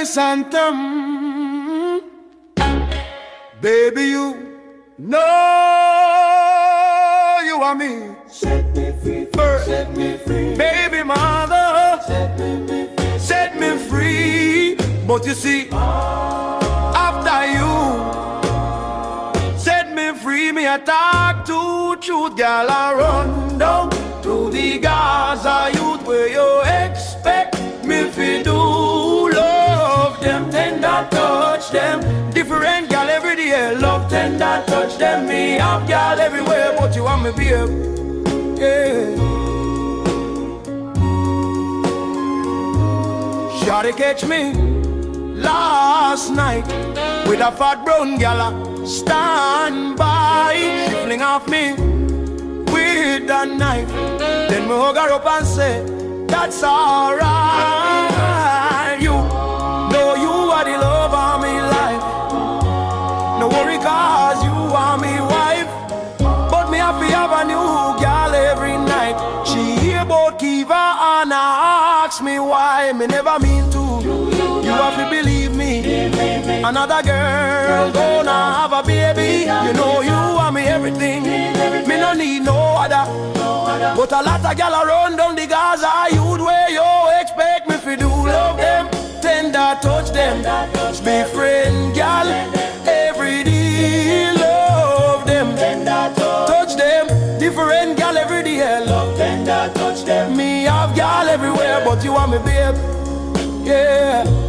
this anthem. Baby, you know you are me. Set me free, set me free. Baby mother, Set me free, set me free. But you see, after you set me free, me I talk to truth, girl. I run down to the Gaza youth where you expect me to do. Love them, tender touch them. Different girl every day, love tender touch them. Me have girl everywhere, but you want me babe. Yeah. Shawty catch me last night with a fat brown gal stand by. She fling off me with a knife. Then me hug her up and say, that's alright. You know you are the love of me life. No worry cause you are me wife. But me happy have a new gal every night. She hear about Kiva and ask me why. Me never mean to. You have to believe me. Another girl gonna have a baby. You know you are me everything. Me no need no other. But a lot of gal around down the Gaza youth where you expect me to do. Love them, tender touch them. Be friend gal every day. Love them, touch them. Different gal every day. Love tender touch them. Me have gal everywhere, but you want me babe. Yeah.